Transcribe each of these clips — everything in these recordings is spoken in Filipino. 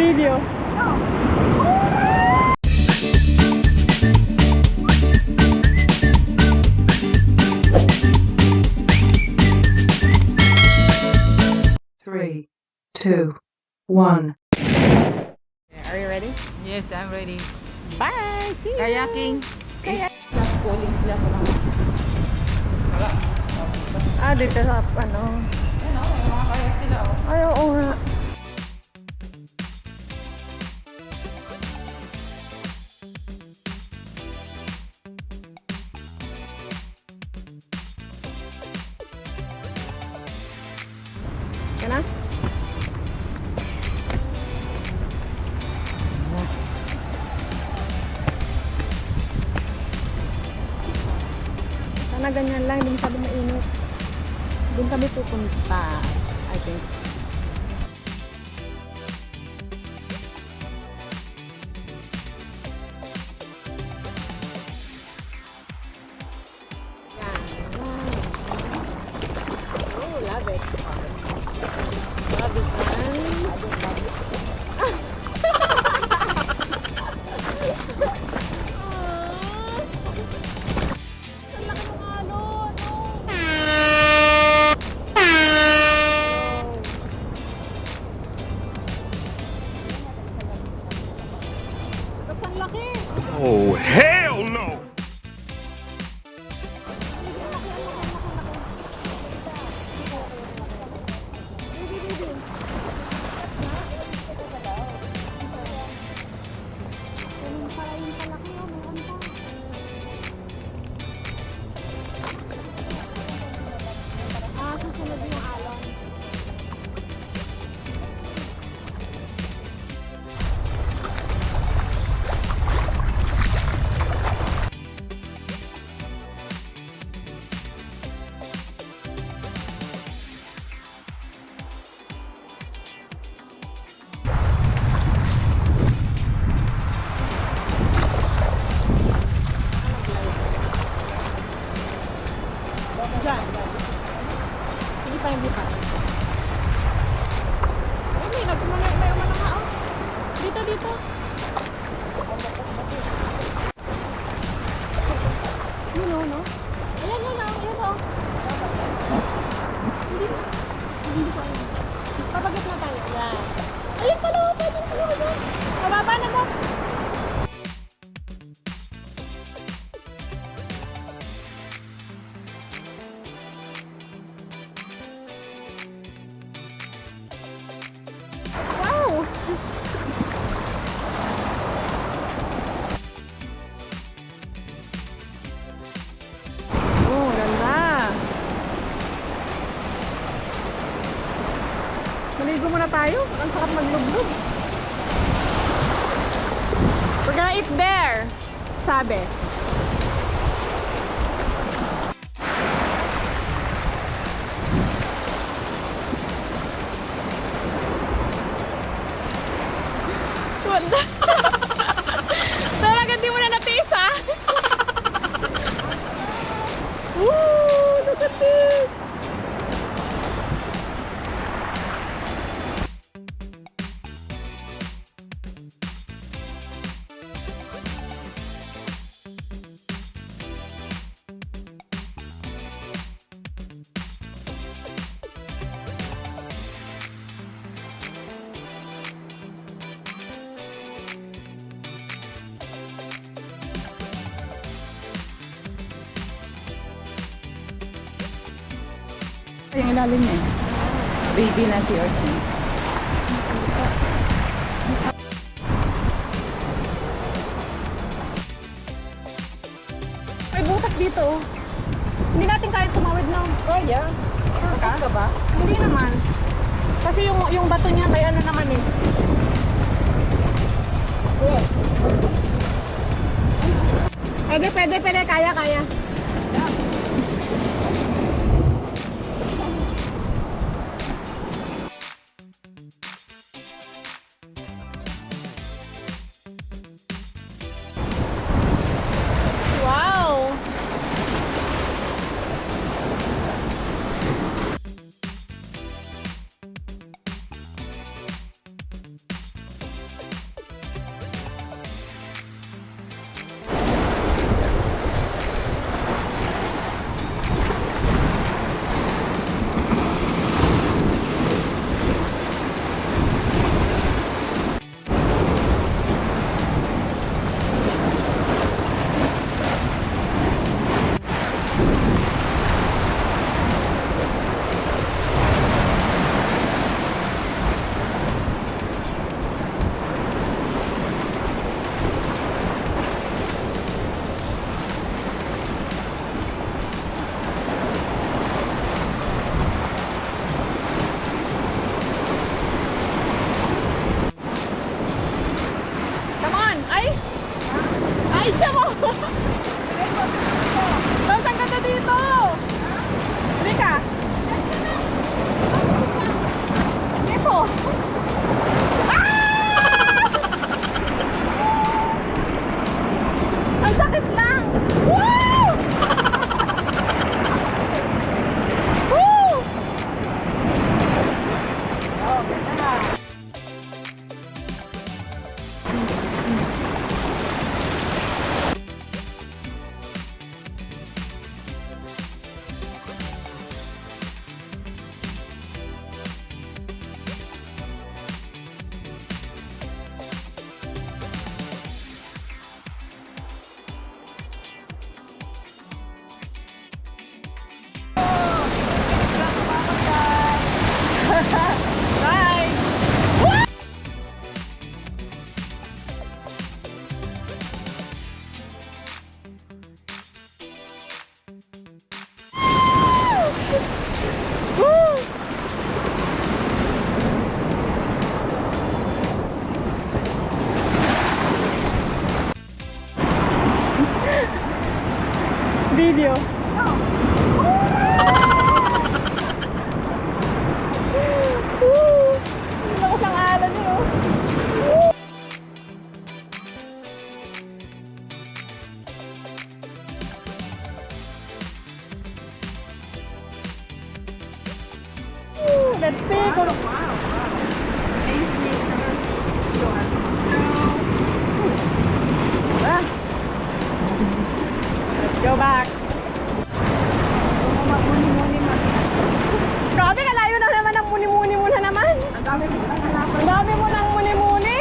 video. Three, two, one. Are you ready? Yes, I'm ready. Bye! See you! Kayaking. Calling sila ko lang. Dito sa ano. Ano, may mga kayak sila oh. Ay, oo nga. Yan na? Sana ganyan lang, hindi masyado mainit. Doon kami pupunta, I think. Yan. Oh, love it. Love it, Oh, hell no! Susunod yung alon. Hindi pa. May umano nga, oh. Dito. Yun, oh, no? Ayan, oh. Hindi ko ayan. Papagit na tayo. Yan. Ayun pala, oh. Pwede na pala. Mababa na ba? Maligo muna tayo. Ang sarap maglublog. We're gonna eat there. Sabi. Wala. Talaga di mo na natiis, ha? Woo! Look at this! Yung ilalim niya. Baby na si Orson. May butas dito. Hindi natin kaya tumawid na. Oh, yeah. Sure ka ba? Hindi naman. Kasi yung bato niya may ano naman eh. Pwede. Kaya. Wow! Bye! Woo! Video. Lakas ang alon niyo. Let's see. Let's go back. Grabe, kalayo na naman ang muni-muni mo na naman. Ang dami mo ng muni-muni.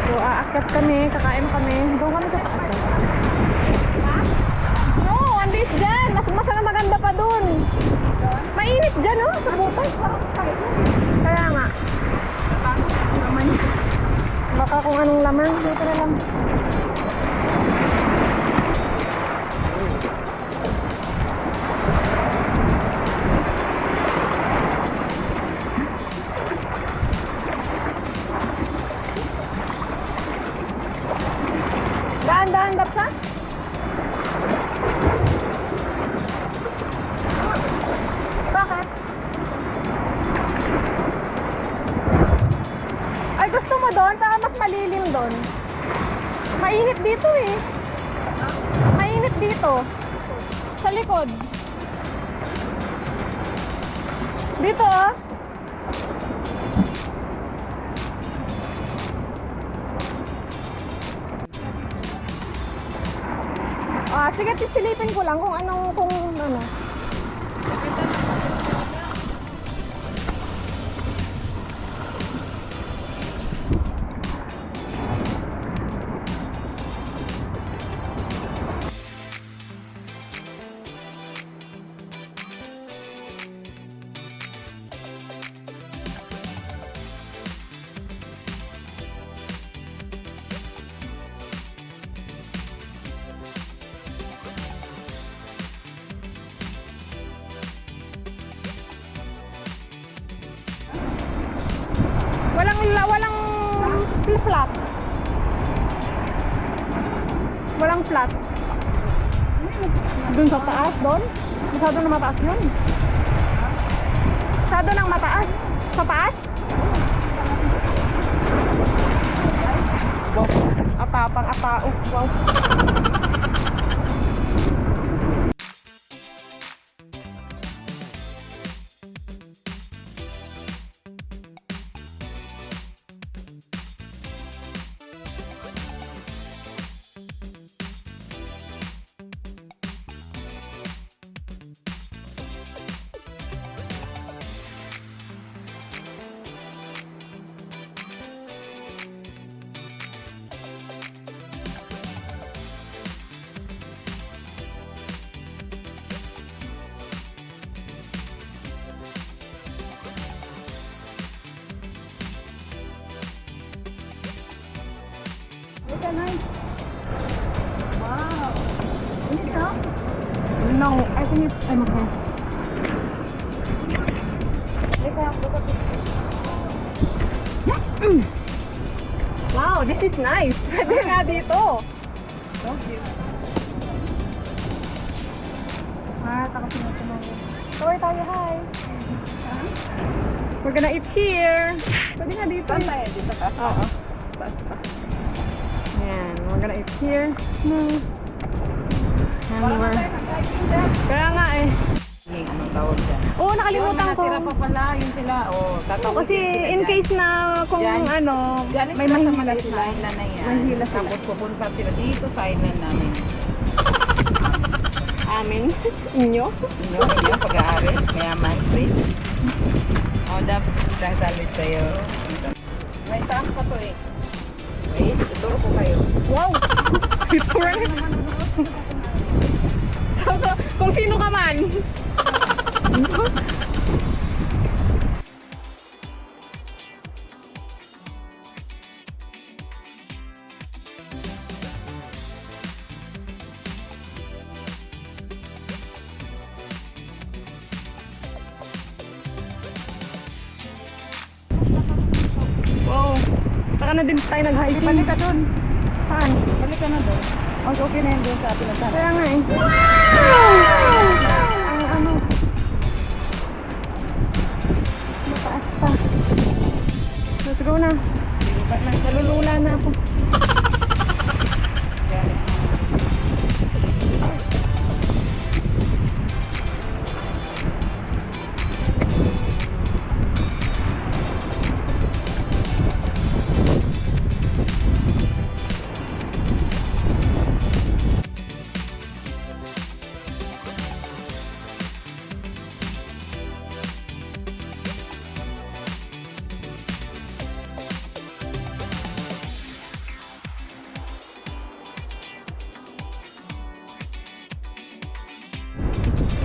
So, aakyat kami, kakain kami. Doon kami sa taas. No, andis dyan. Mas maganda pa dun. Mainit dyan, oh, sa butas. Kaya nga. Baka kung anong laman, dito na lang. Daan-daan, Dapz, ha? Bakit? Ay, gusto mo doon? Para mas malilim doon. Mainit dito eh. Mainit dito. Sa likod. Dito oh. Ah, sige, silipin ko lang kung ano. Walang flat. Walang flat. Doon sa taas, doon? Masyado na mataas yun. Masyado nang mataas. Sa taas? Wow. Atapang atao. Wow. Look at nice. Wow. Is it up? No, I think I'm okay. Wow, this is nice. Pwede nga dito. Takot na tumawag. Kaway tayo, hi. We're gonna eat here. Pwede nga dito. Saan tayo? Dito ka? Oo. Basta. Yan, we're gonna eat here. No. Kaya nga eh. Anong tawag dyan? Oo, nakalimutan ko. Natira pa pala, yun sila. Kasi in case na kung ano, may mahila sila. Island na yan. Mahila sila. Tapos pupunta sila dito sa island namin. amin. Inyo. Inyo, pag-aari. Mayaman, please. Oh, Dapz, isang sandwich sa'yo. May taas pa to eh. Wait, tuturo ko kayo. Wow! Different! Kung sino ka man. Wow! Saka na din tayo nag-hiking. Balik ka dun. Saan? Balik ka na dun. Okay na yun dun sa atin. Kaya nga eh. Wow! Ang ano. Mataas pa. Let's go na. Nalulula na ako.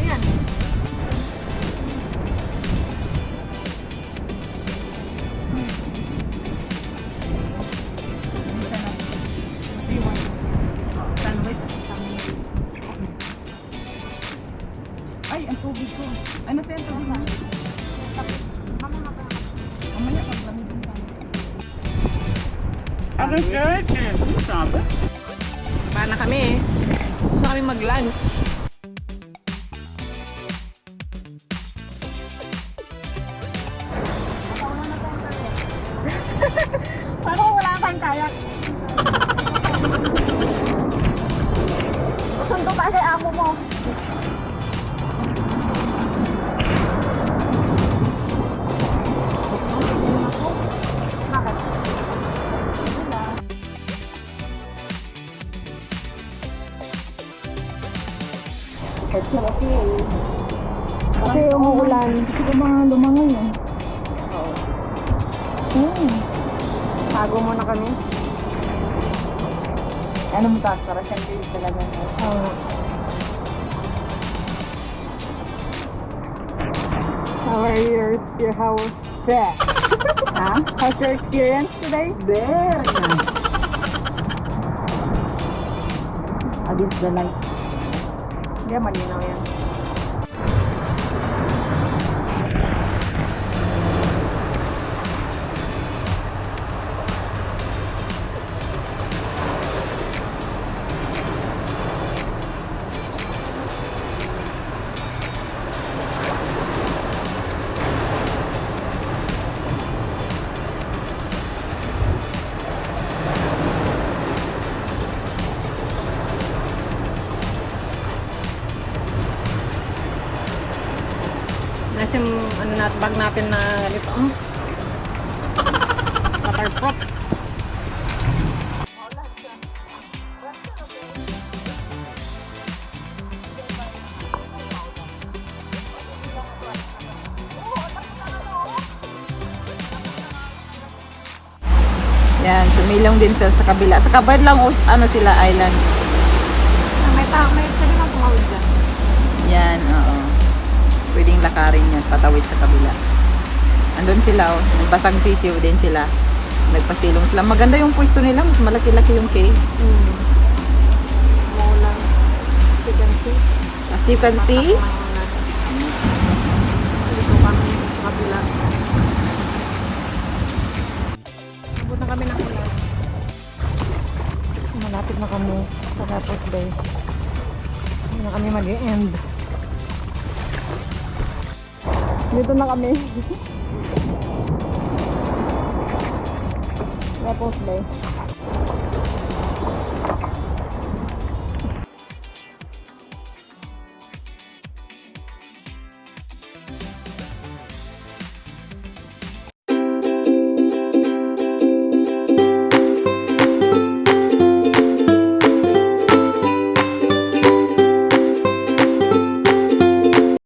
Ayan. Ay, ang tubig ko. Ay, nasa yung tubig mo? Mamaya paglamig yung tayo. Ako shirt eh. Sabi? Para na kami eh. Gusto kami mag-lunch. Parang wala kang kayak. Sundo pa kay amo mo. Bakit? Kasi umuulan. Kasi mga lumangoy eh. Tago muna kami. Ano mo taas? Para siyang bilis talaga. How are your house? Yeah. Ha? How's your experience today? Very nice. Against the light. Hindi, malinaw yan. Nasa yung ano natin, bag natin na ganito. Waterproof. Yan, sumilong din sa kabila. Sa kabila lang, ano sila, island. May pwede kang tumawid dyan. Yan, oo. Pwedeng lakarin yan, patawid sa kabila. Andun sila, oh. Nagbasang sisiw din sila. Nagpasilong sila. Maganda yung pwesto nila, mas malaki-laki yung cave. Maulan. You can see. As you can see, Dito kami sa kabila. Abot na kami ng ulan. Malapit na kami sa Dapz Bay. Hindi na kami mag-e-end. Dito na kami. Dapz Bay.